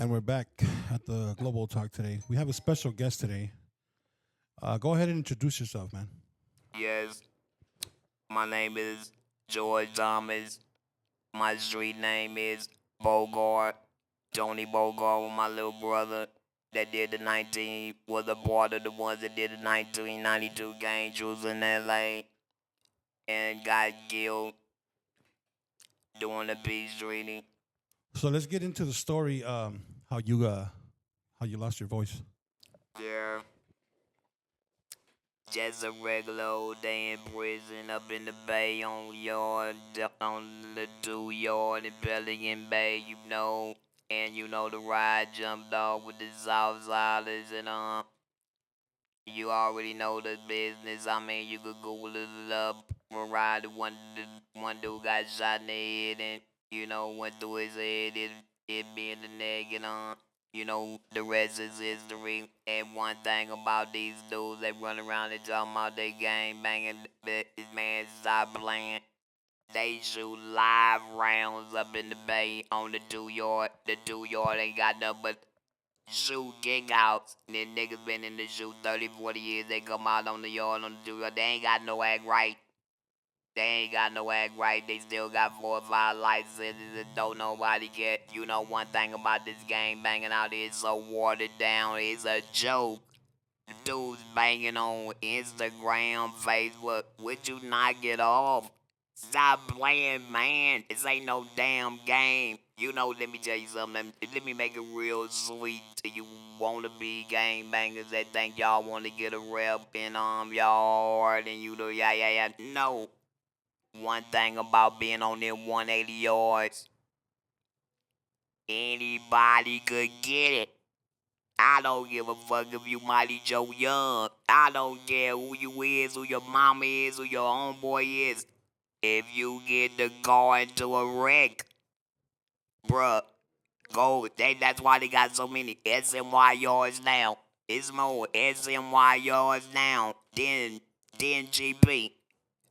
And we're back at the Global Talk today. We have a special guest today. Go ahead and introduce yourself, man. Yes, my name is George Thomas. My street name is Bogart. Tony Bogart with my little brother that did the 19, was a part of the ones that did the 1992 game, Jules in LA, and got killed doing the peace treaty. So let's get into the story. How you lost your voice. Yeah, just a regular old day in prison up in the bay on yard, on the 2 yard in Pelican Bay, you know. And you know the ride jumped off with the Southsiders and you already know the business. I mean you could Google it up. Ride one dude got shot in the head and went through his head, it being the neck and you know, the rest is history. And one thing about these dudes, they run around and talking about their game banging. This man stop playing. They shoot live rounds up in the bay on the 2 yard. The 2 yard ain't got nothing but shoot kick outs. Then niggas been in the shoot 30, 40 years. They come out on the yard on the 2 yard. They ain't got no act right. They ain't got no act right. They still got 4 or 5 licenses and don't nobody get. You know one thing about this game banging out is so watered down. It's a joke. Dudes banging on Instagram, Facebook. Would you not get off? Stop playing, man. This ain't no damn game. You know, let me tell you something. Let me make it real sweet to you wannabe game bangers that think y'all want to get a rep in y'all hard and you do yeah. No. One thing about being on them 180 yards, anybody could get it. I don't give a fuck if you Mighty Joe Young. I don't care who you is, who your mama is, who your homeboy is. If you get the car into a wreck, bruh, go. That's why they got so many SMY yards now. It's more SMY yards now than GP.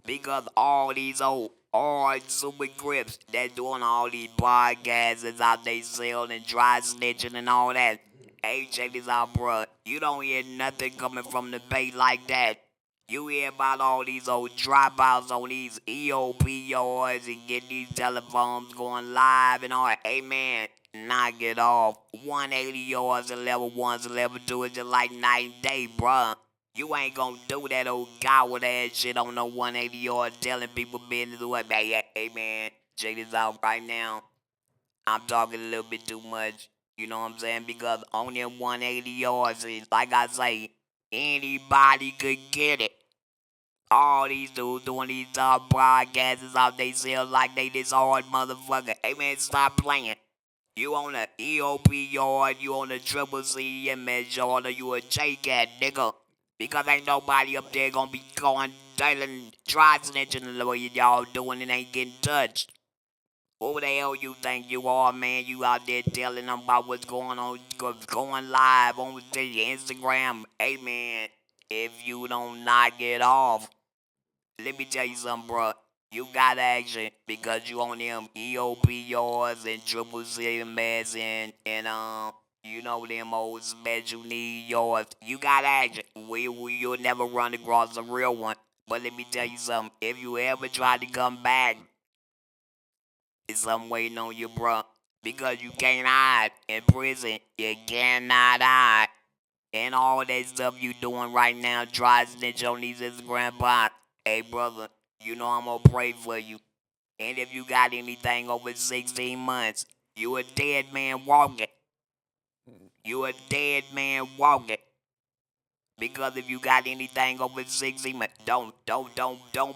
Because all these old hard super grips that doing all these podcasts is out they selling, dry snitching and all that. Hey, check this out, bruh. You don't hear nothing coming from the bay like that. You hear about all these old dropouts on these EOP yards and get these telephones going live and all that. Hey, man, knock it off. 180 yards and level 1s and level 2 is just like night and day, bruh. You ain't gonna do that old coward ass shit on no 180 yard telling people business. What, hey man, check this out right now. I'm talking a little bit too much. You know what I'm saying? Because on them 180 yards, like I say, anybody could get it. All these dudes doing these broadcasts out they sell like they this hard motherfucker. Hey man, stop playing. You on the EOP yard, you on the triple CMS yard, or you a J-Cat, nigga. Because ain't nobody up there gonna be going telling, dry snitching the way y'all doing and ain't getting touched. Who the hell you think you are, man? You out there telling them about what's going on, going live on the Instagram. Hey, man, if you don't knock it off, let me tell you something, bro. You got action because you on them EOP yards and triple CMS and you know them old special need yards. You got action. You'll never run across a real one. But let me tell you something. If you ever try to come back, it's something waiting on you, bro. Because you can't hide in prison. You cannot hide. And all that stuff you doing right now, dry snitch on these Instagram bots. Hey, brother, you know I'm gonna pray for you. And if you got anything over 16 months, you a dead man walking. You a dead man walking. Because if you got anything over 16 months, don't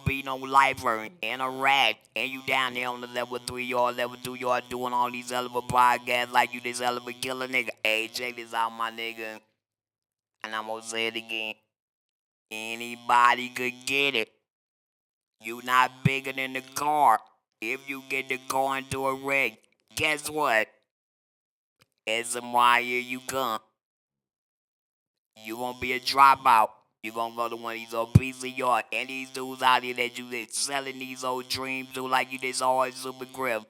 be no lifer and a rat. And you down there on the level 3 or level 2 yard doing all these hell of a podcasts like you this hell of a killer nigga. Hey, check this out, my nigga. And I'm gonna say it again. Anybody could get it. You not bigger than the car. If you get the car into a wreck, guess what? SMY, here you come. You gonna be a dropout. You gonna go to one of these old pieces of yard. And these dudes out here that you selling these old dreams to like you this hard super grip.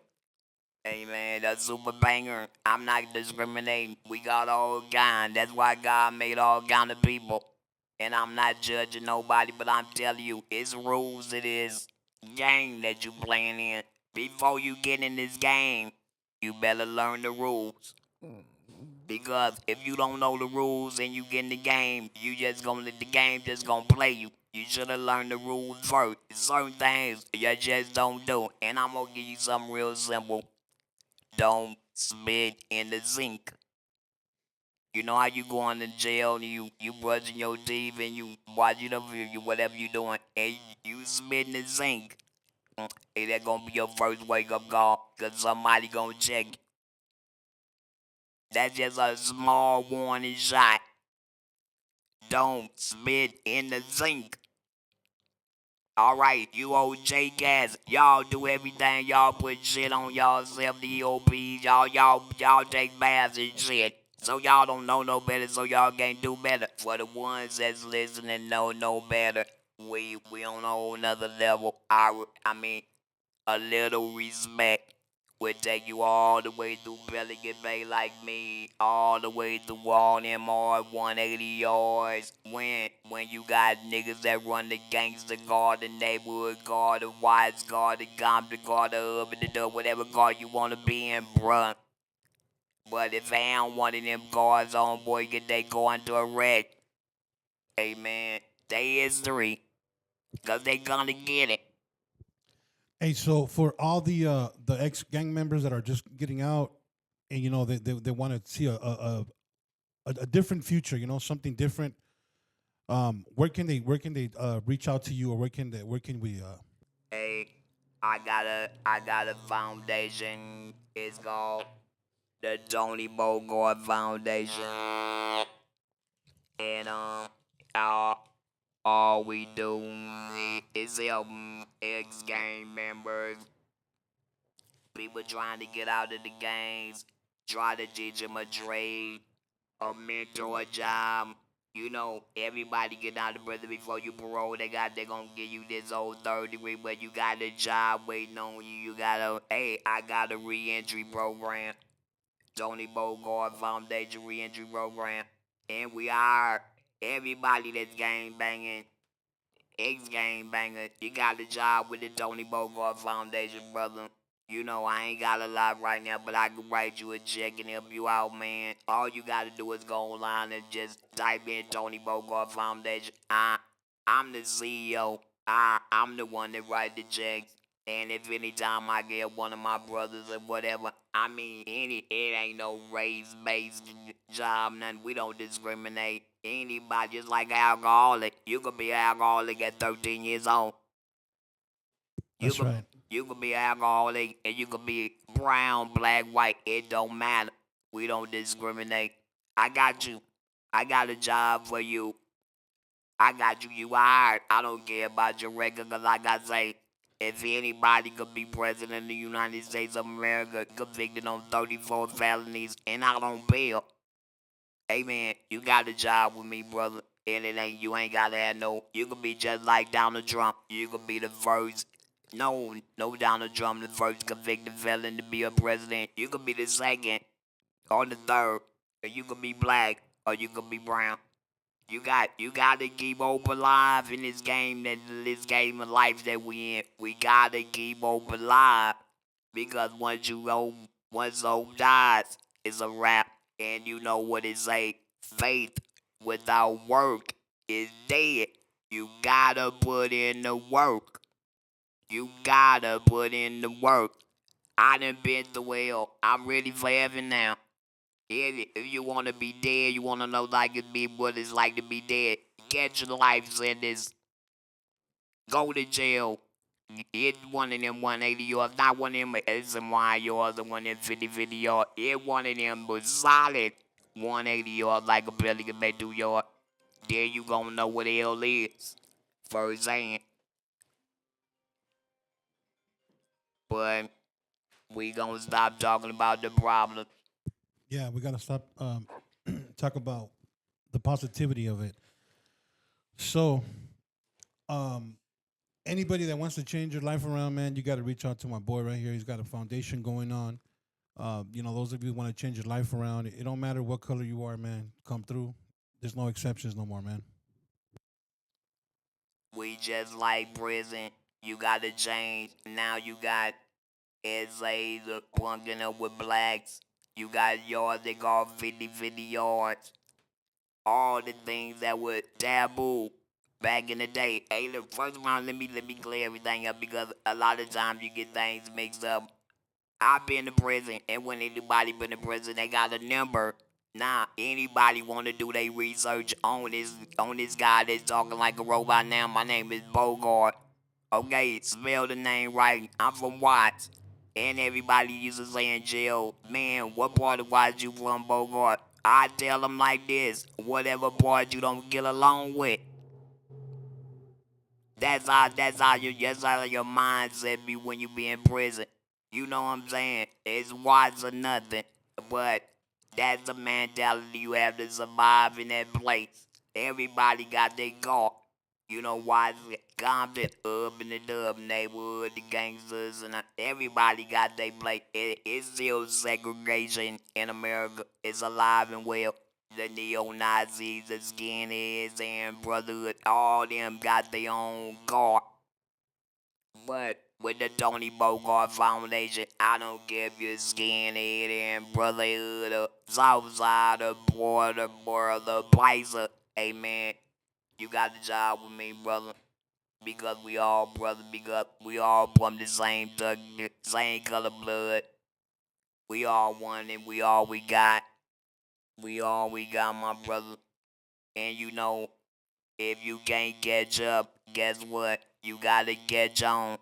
Hey man, that's super banger. I'm not discriminating. We got all kind. That's why God made all kind of people. And I'm not judging nobody, but I'm telling you, it's rules. It is game that you playing in. Before you get in this game, you better learn the rules. Because if you don't know the rules and you get in the game, you just gonna let the game just gonna play you. You should have learned the rules first. Certain things you just don't do. And I'm gonna give you something real simple. Don't spit in the zinc. You know how you go into jail and you brushing your teeth and you watching the video, whatever you doing, and you spit in the zinc. Hey, that gonna be your first wake up call, cause somebody gonna check. That's just a small warning shot. Don't spit in the zinc. Alright, you old J cats, y'all do everything, y'all put shit on y'all self, the EOPs, y'all take baths and shit. So y'all don't know no better, so y'all can't do better. For the ones that's listening know no better, we on a whole nother level. I mean, a little respect would take you all the way through Pelican Bay like me, all the way through all them hard 180 yards. When you got niggas that run the gangster guard, the neighborhood guard, the Watts guard, the Compton guard, the urban, the whatever guard you wanna be in, bruh. But if I ain't one of them guards on, boy, get they going to a wreck. Hey man, they history, cause they gonna get it. Hey, so for all the ex gang members that are just getting out, and they want to see a different future, something different. Where can they reach out to you, or where can we? Hey, I got a foundation. It's called the Tony Bogart Foundation. And all we do is help ex gang members, people trying to get out of the gangs, try to teach them a trade, a mentor, a job. You know, everybody get out of prison before you parole. They gonna give you this old third degree, but you got a job waiting on you. You got I got a reentry program, Tony Bogart Foundation reentry program, and we are everybody that's gang banging, ex gang banger. You got a job with the Tony Bogart Foundation, brother. You know, I ain't got a lot right now, but I can write you a check and help you out, man. All you gotta do is go online and just type in Tony Bogart Foundation. I'm the CEO. I'm the one that write the checks. And if anytime I get one of my brothers or whatever, I mean, it ain't no race-based job, nothing. We don't discriminate. Anybody, just like alcoholic. You could be alcoholic at 13 years old. You That's could right. you could be alcoholic and you could be brown, black, white. It don't matter. We don't discriminate. I got you. I got a job for you. I got you. You hired. I don't care about your record, cause like I say, if anybody could be president of the United States of America, convicted on 34 felonies and out on bail, hey man, you got a job with me, brother. And you ain't gotta have no, you could be just like Donald Trump. You could be the first, no Donald Trump, the first convicted felon to be a president. You could be the second or the third. Or you could be black or you could be brown. You gotta keep hope alive in this game of life that we in. We gotta keep hope alive because once hope dies, it's a wrap. And you know what it say? Faith without work is dead. You gotta put in the work. You gotta put in the work. I done been through hell. I'm ready for heaven now. If you want to be dead, you want to know like it be what it's like to be dead. Get your life sentence. Go to jail. Hit one of them 180 yards. Not one of them SMY yards or one of them 50 yards. Hit one of them but solid 180 yards like a Pelican Bay 2 yard. There you gonna know what the hell is. Firsthand. But we gonna stop talking about the problem. Yeah, we gotta stop talk about the positivity of it. So, um, anybody that wants to change your life around, man, you got to reach out to my boy right here. He's got a foundation going on. Those of you who want to change your life around, it don't matter what color you are, man. Come through. There's no exceptions no more, man. We just like prison. You gotta change. Now you got essays bunking up with blacks. You got yards that go 50 yards. All the things that were taboo back in the day. Hey, look, first of all, let me clear everything up because a lot of times you get things mixed up. I've been to prison, and when anybody been to prison, they got a number. Nah, anybody want to do their research on this guy that's talking like a robot now? My name is Bogart. Okay, spell the name right. I'm from Watts. And everybody used to say in jail, man, what part of Watts you from, Bogart? I tell them like this, whatever part you don't get along with, that's how your mindset be when you be in prison. You know what I'm saying? It's wise or nothing. But that's the mentality you have to survive in that place. Everybody got their guard. You know why Compton, up in the dub neighborhood, the gangsters, and everybody got their place. It's still segregation in America. It's alive and well. The neo-Nazis, the skinheads, and Brotherhood, all them got their own guard. But with the Tony Bogart Foundation, I don't care if you're skinhead and Brotherhood or Southside or Border or the Placer. Hey man, you got the job with me, brother. Because we all brothers, because we all from the same color blood. We all one and we all we got. We all we got, my brother. And if you can't catch up, guess what? You gotta catch on.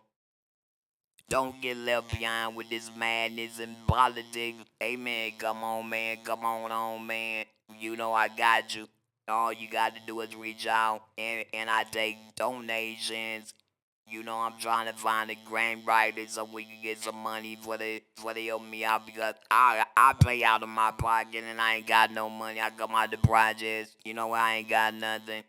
Don't get left behind with this madness and politics. Hey man, come on man, come on man. You know I got you. All you gotta do is reach out and I take donations. I'm trying to find a grant writer so we can get some money for they help me out because I pay out of my pocket and I ain't got no money. I come out the projects. I ain't got nothing.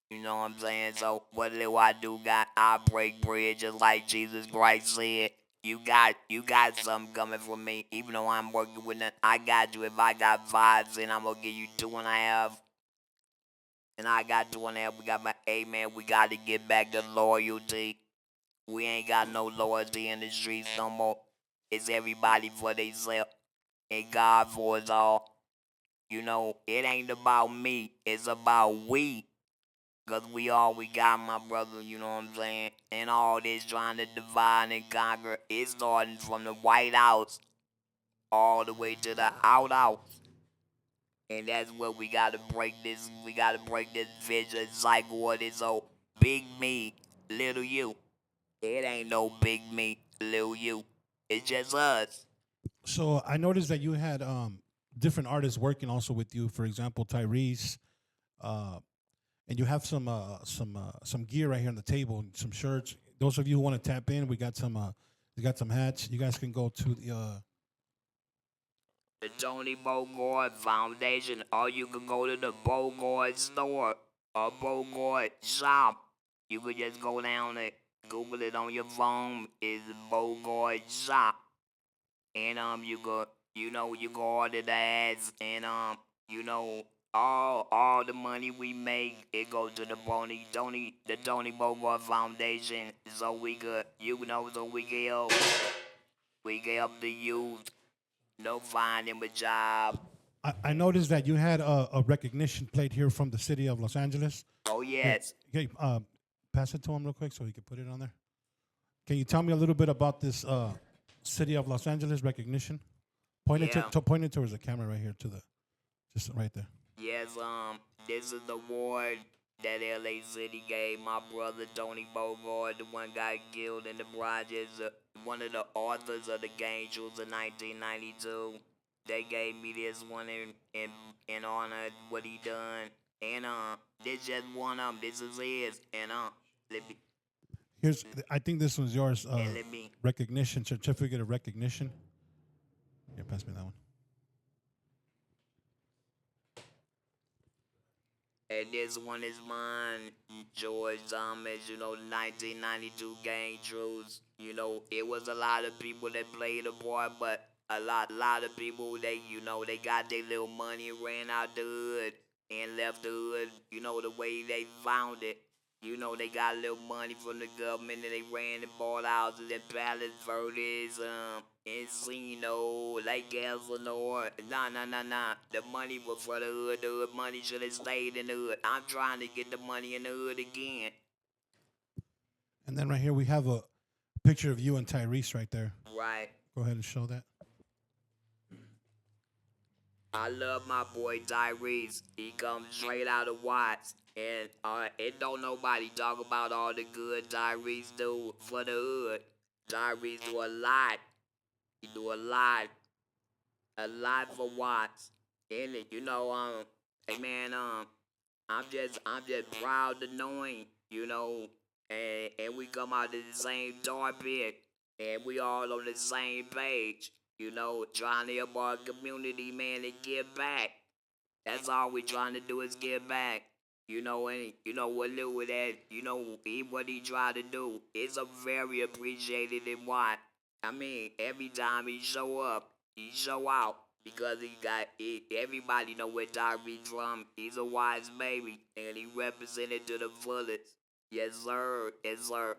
You know what I'm saying? So what do I do? I break bread just like Jesus Christ said. You got something coming from me. Even though I'm working with nothing, I got you. If I got five, then I'm gonna give you two and a half. And I got two and a half. We got my amen. We gotta get back to loyalty. We ain't got no loyalty in the streets no more. It's everybody for themselves and God for us all. It ain't about me. It's about we. Cause we all we got, my brother, you know what I'm saying? And all this trying to divide and conquer, it's starting from the White House all the way to the outhouse. And that's what we gotta break this vicious cycle of this old big me, little you. It ain't no big me, little you. It's just us. So I noticed that you had different artists working also with you. For example, Tyrese, uh, and you have some gear right here on the table, some shirts. Those of you who want to tap in, we got some hats. You guys can go to the The Tony Bogart Foundation, or you can go to the Bogart store or Bogart shop. You could just go down there, Google it on your phone. It's Bogart shop, and you go order the ads, and you know all the money we make it goes to the Tony Bogart Foundation, so we can help the youth, find him a job. I noticed that you had a recognition plate here from the city of Los Angeles. Oh Here, yes, okay, pass it to him real quick so he can put it on there. Can you tell me a little bit about this city of Los Angeles recognition? yeah, Point it towards the camera right here to the just right there. yes. This is the award that LA City gave my brother Tony Bogart, the one got killed in the projects. One of the authors of the Game Truths in 1992. They gave me this one in honor of what he done, and this just one of them. This is his, and let me I think this one's yours. and let me Recognition certificate of recognition. Here, pass me that one. And this one is mine, George Thomas, 1992 Game Truths. It was a lot of people that played a part, but a lot of people, they got their little money, ran out the hood and left the hood, the way they found it. They got a little money from the government and they ran and bought houses in Palace Verdes, Encino, Lake Elsinore. Nah. The money was for the hood. The hood money should have stayed in the hood. I'm trying to get the money in the hood again. And then right here we have a picture of you and Tyrese right there. Right. Go ahead and show that. I love my boy Tyrese. He comes straight out of Watts. And don't nobody talk about all the good Tyrese do for the hood. Tyrese do a lot. He do a lot for Watts. And hey man, I'm just proud to know him. And we come out of the same topic, and we all on the same page. Trying to help our community, man, and give back. That's all we trying to do is give back. And what Lil with that, what he try to do is a very appreciated and what. I mean, every time he show up, he show out because everybody know where Tyrese from. He's a wise baby and he represented to the fullest. Yes sir, yes sir.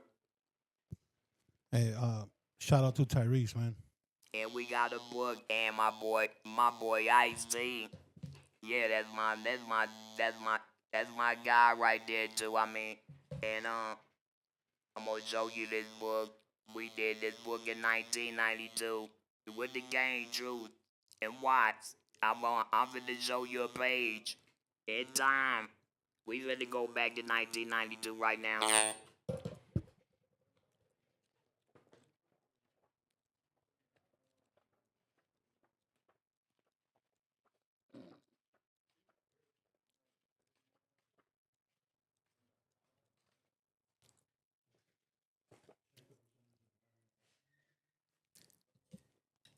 Hey, shout out to Tyrese, man. And we got a book and my boy Ice T. Yeah, that's my guy right there too. I mean, and I'm gonna show you this book. We did this book in 1992 with the game Truth and Watts. I'm finna show you a page in time. We finna go back to 1992 right now.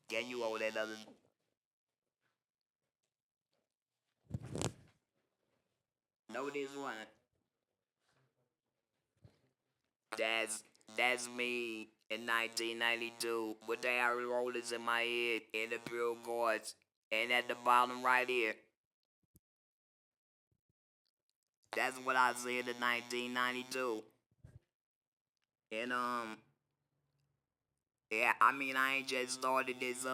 Can you hold that other? Know this one. That's that's me in 1992 with the arrow rollers in my head and the pure chords. And at the bottom right here, that's what I said in 1992. And yeah, I mean I ain't just started this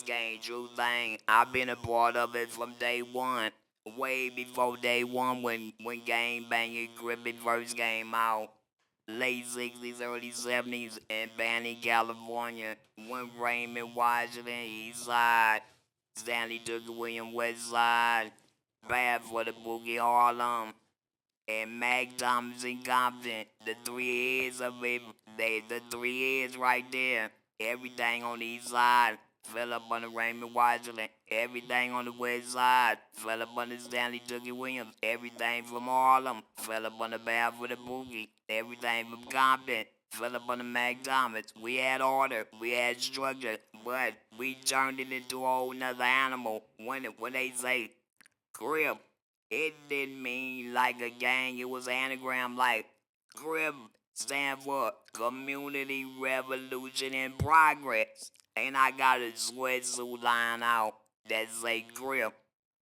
game true thing. I've been a part of it from day one. Way before day one when Game Banging Gripping first came out. Late 60s, early 70s in Banning, California. When Raymond, Washington, East Side. Stanley Tucker William, West Side. Bad for the Boogie Harlem. And Mac Thomas and Compton. The three heads of it. The three heads right there. Everything on the east side fell up on the Raymond Washington. Everything on the west side fell up on the Stanley Tookie Williams. Everything from Harlem fell up on the Bad for the Boogie. Everything from Compton fell up on the Mac Thomas. We had order, we had structure, but we turned it into a whole nother animal. When they say Crip, it didn't mean like a gang, it was anagram like Crip stand for Community Revolution in Progress. And I got a sweatsuit line out that say Crip.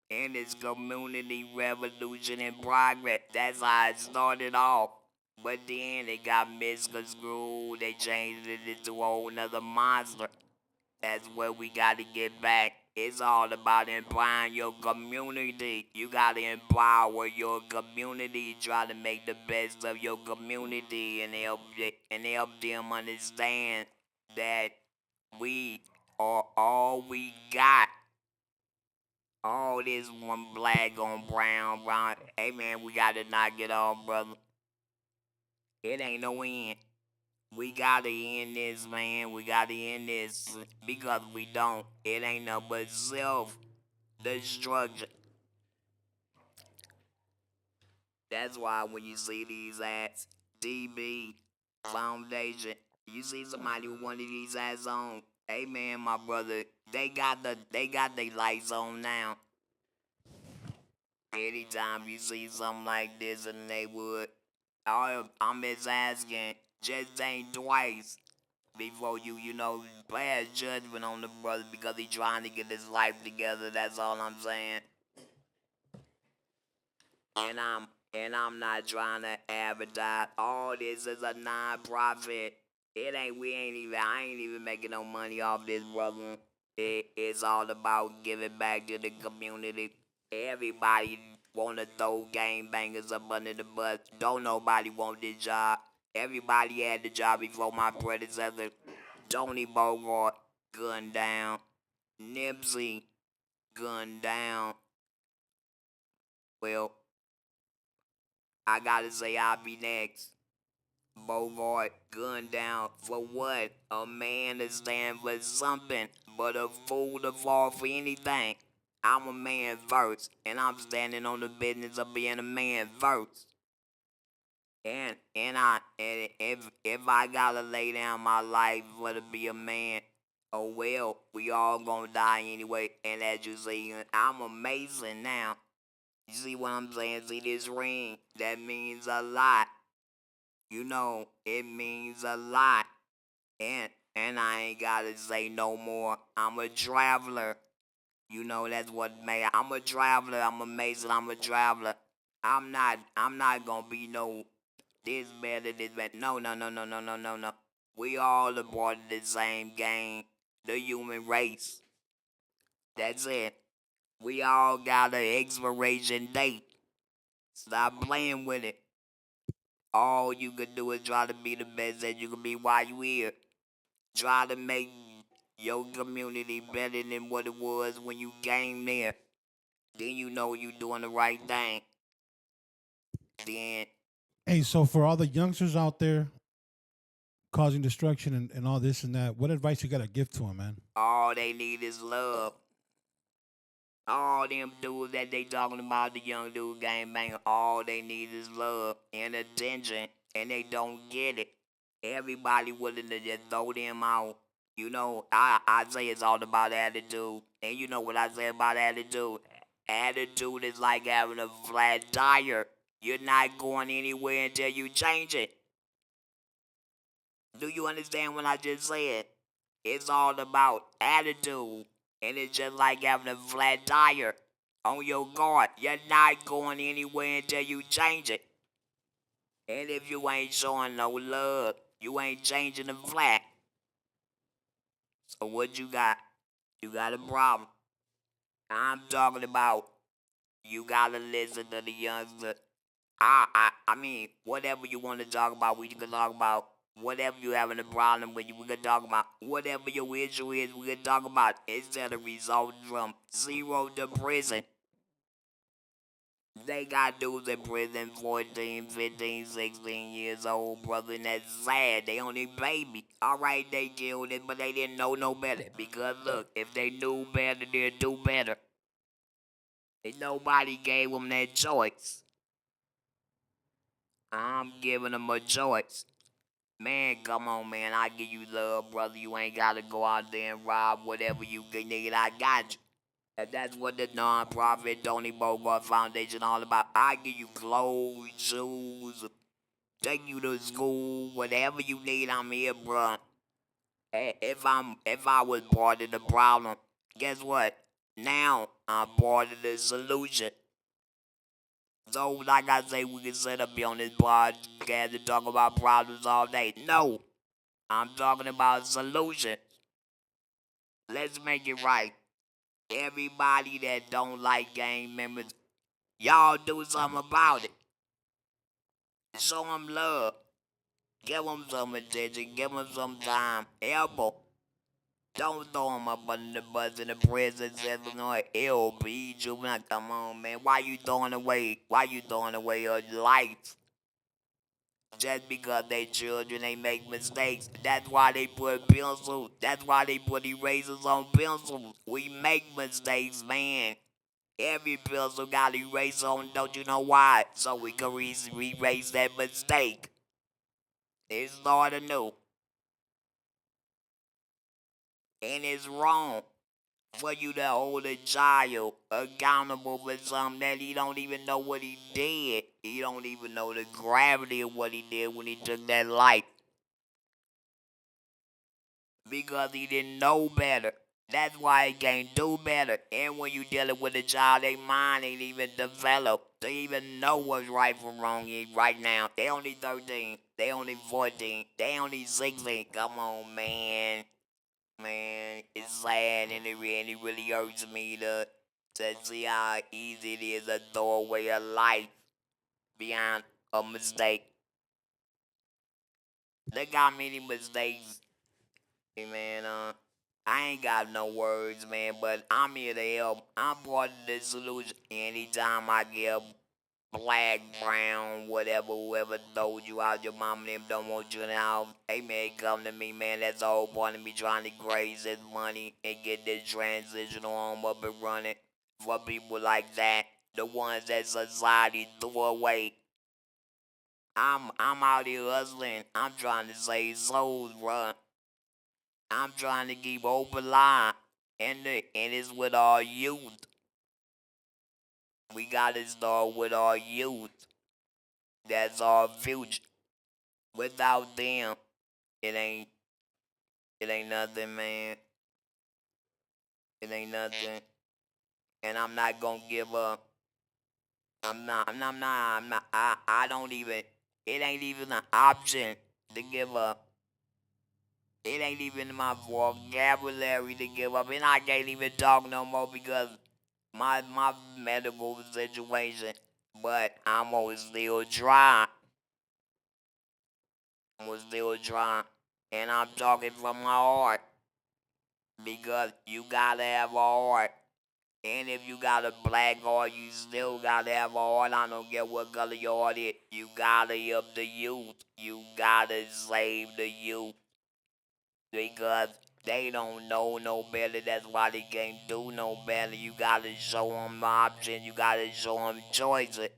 And it's Community Revolution in Progress. That's how it started off. But then it got misconstrued. They changed it into a whole nother monster. That's where we gotta get back. It's all about empowering your community. You gotta empower your community. Try to make the best of your community and help them understand that we are all we got. All this one black on brown, brown. Hey man, we gotta knock it off, brother. It ain't no end. We gotta end this, man. We gotta end this because we don't. It ain't no but self destruction. That's why when you see these ads, DB Foundation, you see somebody with one of these ads on. Hey man, my brother, they got their lights on now. Anytime you see something like this in the neighborhood, I'm just asking, just think twice. before you pass judgment on the brother because he trying to get his life together. That's all I'm saying. And I'm not trying to advertise. All this is a non-profit. I ain't even making no money off this, brother. It's all about giving back to the community. Everybody wanna throw game bangers up under the bus. Don't nobody want this job. Everybody had the job before my predecessor. Tony Bogart, gunned down. Nipsey, gunned down. Well, I gotta say I'll be next. Bogart, gunned down for what? A man to stand for something, but a fool to fall for anything. I'm a man first, and I'm standing on the business of being a man first. And if I gotta lay down my life for to be a man, oh well, we all gonna die anyway. And as you see, I'm amazing now. You see what I'm saying? See this ring? That means a lot. It means a lot. And I ain't gotta say no more. I'm a traveler. That's what made. I'm a traveler. I'm amazing. I'm a traveler. I'm not gonna be no this better, this better. No, no, no, no, no, no, no, no. We all a part of the same game. The human race. That's it. We all got an expiration date. Stop playing with it. All you can do is try to be the best that you can be while you here. Try to make your community better than what it was when you came there. Then you know you doing the right thing. Then Hey, so for all the youngsters out there causing destruction and all this and that, what advice you got to give to them, man? all they need is love. All them dudes that they talking about, the young dude game bang, all they need is love and attention, and they don't get it. Everybody willing to just throw them out. I say it's all about attitude. And you know what I say about attitude? Attitude is like having a flat tire. You're not going anywhere until you change it. Do you understand what I just said? It's all about attitude. And it's just like having a flat tire on your guard. You're not going anywhere until you change it. And if you ain't showing no love, you ain't changing the flat. So what you got? You got a problem. I'm talking about you gotta listen to the youngster. I mean, whatever you want to talk about, we can talk about. Whatever you having a problem with, we can talk about. Whatever your issue is, we can talk about. Instead of resulting from 0 to prison. They got dudes in prison 14, 15, 16 years old, brother, and that's sad. They only baby. Alright, they killed it, but they didn't know no better. Because look, if they knew better, they'd do better. And nobody gave them that choice. I'm giving them a choice. Man, come on, man. I give you love, brother. You ain't gotta go out there and rob whatever you need. I got you. And that's what the non-profit Tony Bogart Foundation all about. I give you clothes, shoes, take you to school, whatever you need. I'm here, bro. If I was part of the problem, guess what? Now I'm part of the solution. So, like I say, we can sit up here on this podcast and talk about problems all day. No, I'm talking about solutions. Let's make it right. Everybody that don't like gang members, y'all do something about it. Show them love. Give them some attention. Give them some time. Help them. Don't throw them up under the bus in the prison system or LP juvenile. Come on, man. Why you throwing away? Why you throwing away your life? Just because they children, they make mistakes. That's why they put pencils. That's why they put erasers on pencils. We make mistakes, man. Every pencil got eraser on, don't you know why? So we can erase that mistake. It's start anew. And it's wrong for you to hold a child accountable for something that he don't even know what he did. He don't even know the gravity of what he did when he took that life. because he didn't know better. That's why he can't do better. And when you dealing with a child, their mind ain't even developed to even know what's right from wrong right now. They only 13. They only 14. They only 16. Come on, man. Man, it's sad and it really hurts me to see how easy it is to throw away a life behind a mistake. Look how many mistakes, hey, man. I ain't got no words, man, but I'm here to help. I'm part of the solution. Anytime I get black, brown, whatever, whoever told you out, your mom and them don't want you in the house. Hey, man, come to me, man. That's the whole point of me trying to graze this money and get this transitional home up and running for people like that, the ones that society threw away. I'm out here hustling. I'm trying to save souls, bruh. I'm trying to keep hope alive, and it's with our youth. We gotta start with our youth. That's our future. Without them, it ain't it ain't nothing, man. It ain't nothing. And I'm not gonna give up. I don't even. It ain't even an option to give up. It ain't even in my vocabulary to give up, and I can't even talk no more because my medical situation. But I'm gonna still try. I'm gonna still try, and I'm talking from my heart because you gotta have a heart. And if you got a black heart, you still gotta have a heart. I don't care what color your heart is. You gotta help the youth. You gotta save the youth because they don't know no better. That's why they can't do no better. You gotta show them the option. You gotta show them choices.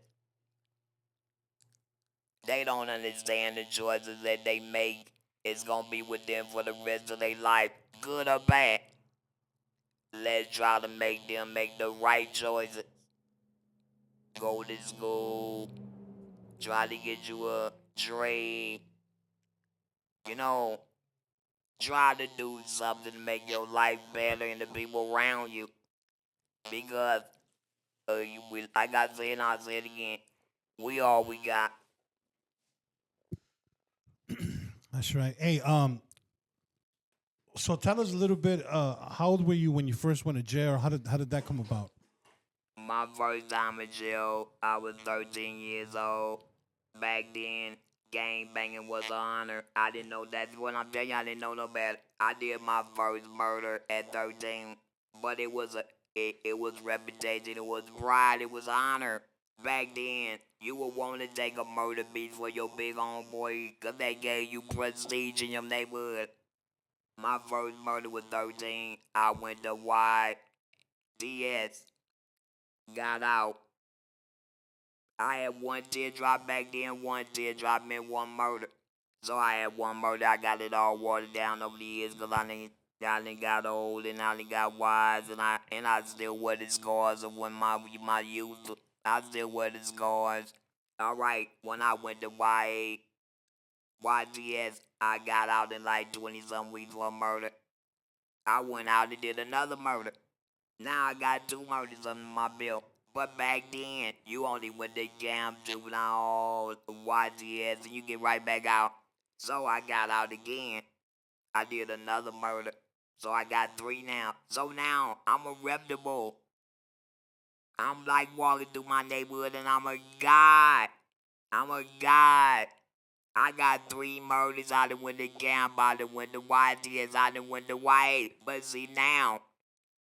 They don't understand the choices that they make. It's gonna be with them for the rest of their life, good or bad. Let's try to make them make the right choices. Go to school, try to get you a trade, you know, try to do something to make your life better and the people around you. Because, like I said and I said again, we all we got. That's right. Hey, so tell us a little bit. How old were you when you first went to jail? How did that come about? My first time in jail, I was 13 years old. Back then, gang banging was an honor. I didn't know that. What I'm telling you, I didn't know no better. I did my first murder at 13, but it was reputation, it was pride, it was honor. Back then, you would want to take a murder beat for your big homeboy, cause they gave you prestige in your neighborhood. My first murder was 13. I went to YDS, got out. I had one teardrop back then, one teardrop meant one murder. So I had one murder, I got it all watered down over the years because I didn't got old and I didn't got wise and I still wear the scars of when my youth. I still wear the scars. Alright, when I went to YGS, I got out in like 20 some weeks for a murder. I went out and did another murder. Now I got 2 murders under my belt. But back then, you only went to jam, juvenile, YGS, and you get right back out. So I got out again. I did another murder. So I got 3 now. So now I'm a reputable. I'm like walking through my neighborhood and I'm a god. I'm a god. I got 3 murders. I done went to Gamp. I done went to YGS. I done went to YA. But see now,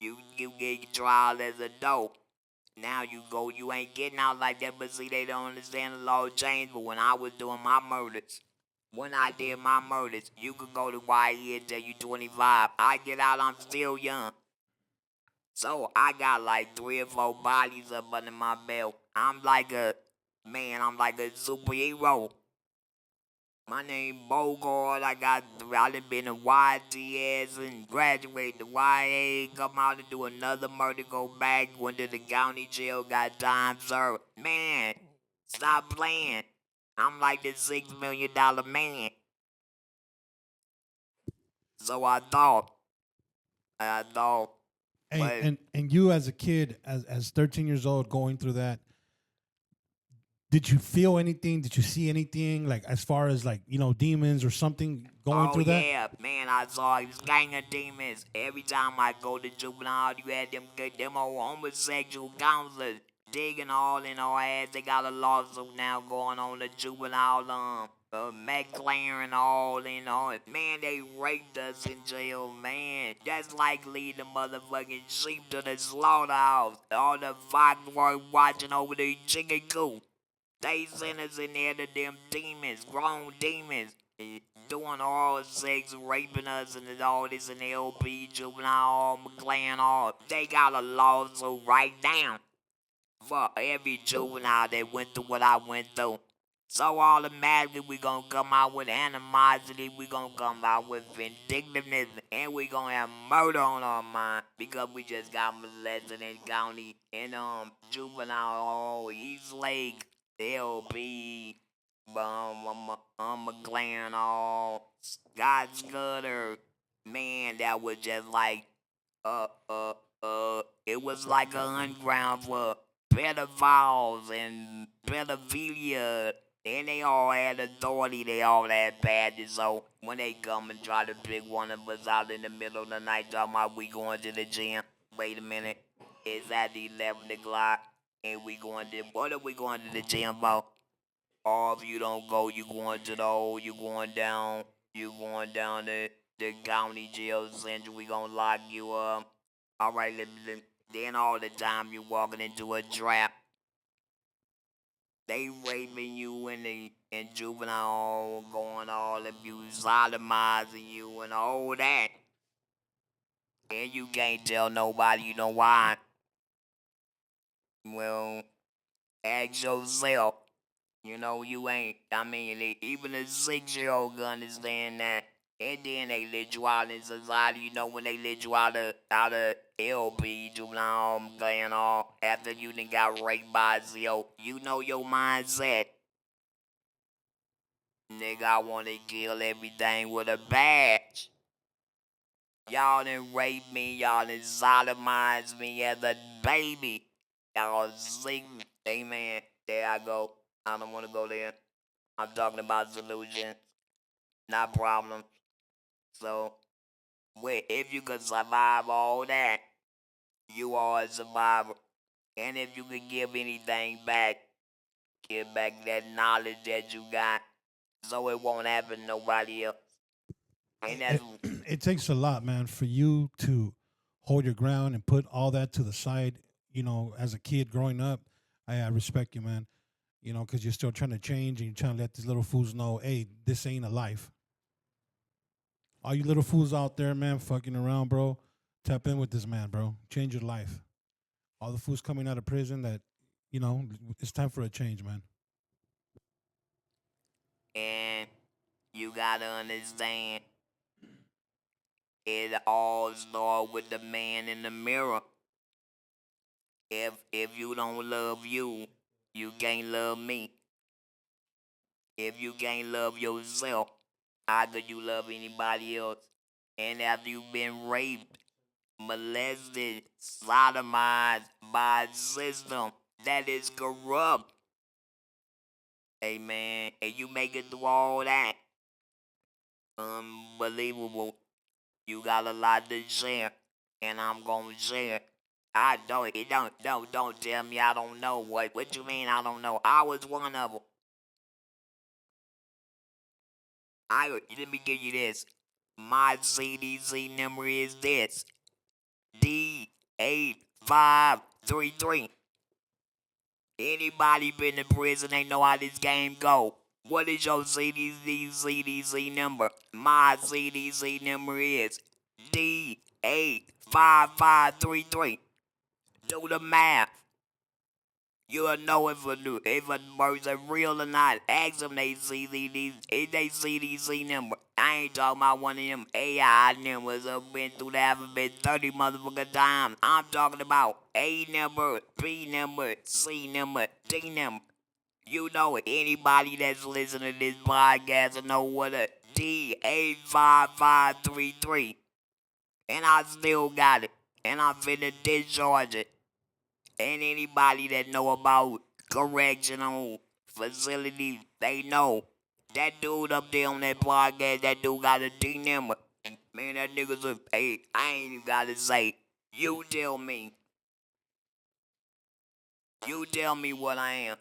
you get your trial as a dope. Now you ain't getting out like that, but see, they don't understand the law changed. But when I was doing my murders, when I did my murders, you could go to YE until you 25. I get out, I'm still young. So I got like 3 or 4 bodies up under my belt. I'm like a superhero. My name Bogart. I done been to YTS and graduated to YA. Come out and do another murder. Go back. Went to the county jail. Got time served. Man, stop playing. I'm like the $6 million man. So I thought, but And you as a kid, as 13 years old, going through that, did you feel anything? Did you see anything like as far as like demons or something going oh through that? yeah, man, I saw this gang of demons. Every time I go to juvenile, you had them old homosexual counselors digging all in our ass. They got a lawsuit now going on the juvenile McLaren all in on it. Man, they raped us in jail, man. That's like leading the motherfucking sheep to the slaughterhouse. All the fox were watching over the chicken coop. They sent us in there to them demons, grown demons, doing all sex, raping us, and all this in the LP, juvenile, McLean, all. They got a lawsuit right now for every juvenile that went through what I went through. So automatically we gonna come out with animosity, we gonna come out with vindictiveness, and we gonna have murder on our mind because we just got molested in county in juvenile East Lake, LP, McLaren, all Scott Scudder. Man, that was just like uh uh it was like a underground for pedophiles and pedophilia. And they all had authority, they all had badges. So when they come and try to pick one of us out in the middle of the night, talking about we going to the gym. Wait a minute, it's at 11 o'clock, and we going to, what are we going to the gym for? Or if you don't go, you going to the hole, you going down the county jail center, we gonna lock you up. Alright, then all the time you walking into a trap. They raping you in juvenile, going all abuse, sodomizing you and all that. And you can't tell nobody, you know why? Well, ask yourself. You know, you ain't. I mean, even a 6-year-old can understand that. And then they let you out in society. You know, when they let you out of LP, juvenile, playing all after you done got raped by a CO, you know your mindset. Nigga, I want to kill everything with a badge. Y'all done raped me. Y'all done sodomized me as a baby. Y'all sick. Hey, man, there I go. I don't want to go there. I'm talking about solutions, not problems. So, wait, if you could survive all that, you are a survivor. And if you could give anything back, give back that knowledge that you got so it won't happen to nobody else. And that's, It takes a lot, man, for you to hold your ground and put all that to the side. As a kid growing up, I respect you, man. Because you're still trying to change and you're trying to let these little fools know, hey, this ain't a life. All you little fools out there, man, fucking around, bro, tap in with this man, bro. Change your life. All the fools coming out of prison that, it's time for a change, man. and you gotta understand, it all starts with the man in the mirror. If you don't love you, you can't love me. If you can't love yourself, how could you love anybody else? And after you've been raped, molested, sodomized by a system that is corrupt, hey man, and you make it through all that, unbelievable. You got a lot to share, and I'm gonna share. I don't, it don't tell me I don't know. What you mean I don't know? I was one of them. Let me give you this. My CDC number is this: D8533. Anybody been in prison, they know how this game go. What is your CDC number? My CDC number is D85533. Do the math. You'll know if a person real or not. Ask them they CDC number. I ain't talking about one of them AI numbers that been through the alphabet 30 motherfucking times. I'm talking about A number, B number, C number, D number. You know it. Anybody that's listening to this podcast will know what a D85533. And I still got it. And I'm finna discharge it. And anybody that know about correctional facilities, they know. That dude up there on that podcast, that dude got a D number. Man, that nigga's a, hey, I ain't even gotta say. You tell me. You tell me what I am.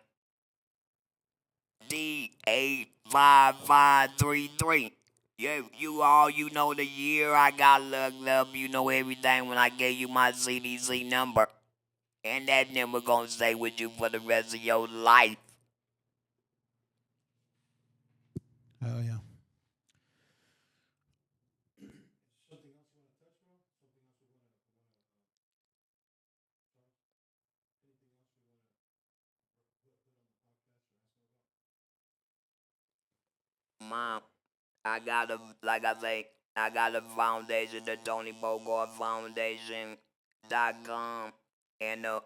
D85533. Yeah, you know the year I got looked up. You know everything when I gave you my CDC number. And that number gonna stay with you for the rest of your life. Hell yeah. Mom, I got a, like I say, I got a foundation, the Tony Bogart Foundation.com, and the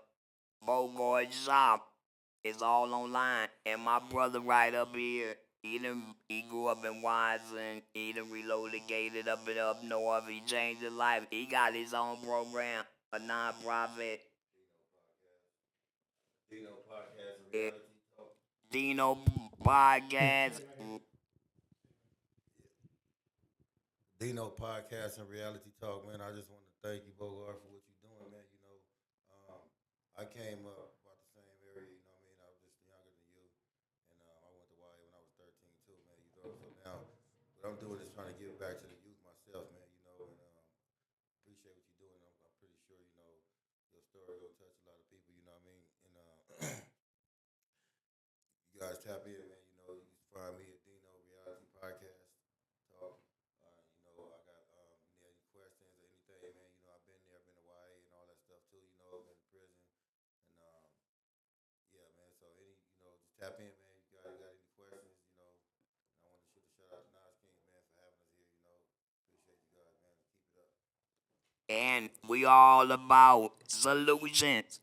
Bogart shop is all online. And my brother right up here, he grew up in Wisconsin, he done relocated up and up north, he changed his life. He got his own program, a non-profit. Yeah, Dino Podcast. Dino podcast and reality talk, man. I just want to thank you, Bogart, for what you're doing, man. I came up about the same area, you know what I mean? I was just younger than you, and I went to YA when I was 13 too, man. You know, so now what I'm doing is trying to give back to the youth myself, man. You know, and appreciate what you're doing. I'm pretty sure you know your story will touch a lot of people. You know what I mean? And you guys tap in, man. You know, you can find me at Dino Reality Podcast Talk. You know, I got any questions or anything, man. You know, I've been there, I've been to YA and all that stuff too. You know, I've been to prison, and yeah, man. So you know, just tap in, man. You got any questions? You know, and I want to shoot a shout out to Nas King, man, for having us here. You know, appreciate you guys, man. Keep it up. And we all about solutions.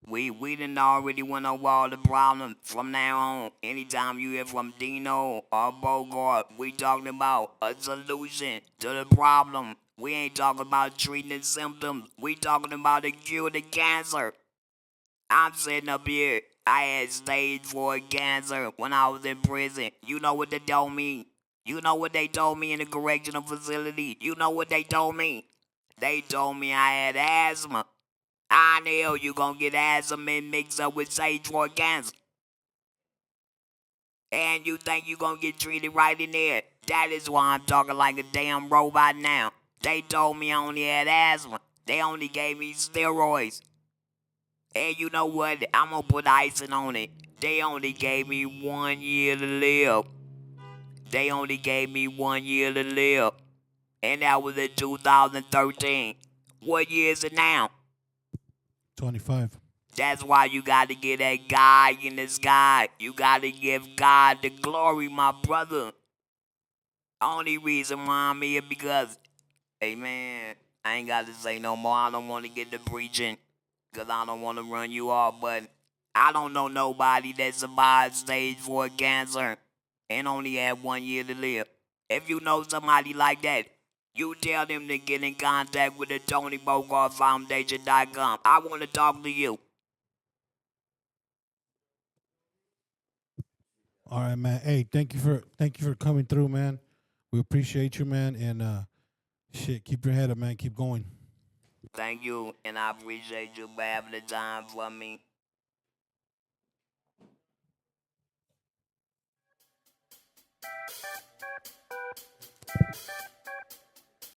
We done already went over all the problems. From now on, anytime you hear from Dino or Bogart, we talking about a solution to the problem. We ain't talking about treating the symptoms. We talking about the cure to cancer. I'm sitting up here. I had stage 4 cancer when I was in prison. You know what they told me? You know what they told me in the correctional facility? You know what they told me? They told me I had asthma. How the hell you gonna get asthma and mixed up with stage 4 cancer? And you think you gonna get treated right in there? That is why I'm talking like a damn robot now. They told me I only had asthma. They only gave me steroids. And you know what? I'm gonna put icing on it. They only gave me 1 year to live. They only gave me 1 year to live. And that was in 2013. What year is it now? 25. That's why you gotta get that guy in the sky. You gotta give God the glory, my brother. Only reason why I'm here because, hey man, I ain't gotta say no more. I don't wanna get to preaching because I don't wanna run you off. But I don't know nobody that survived stage 4 cancer and only had 1 year to live. If you know somebody like that, you tell them to get in contact with the Tony Bogart Foundation.com. I wanna talk to you. All right, man. Hey, thank you for coming through, man. We appreciate you, man. And shit, keep your head up, man. Keep going. Thank you, and I appreciate you for having the time for me.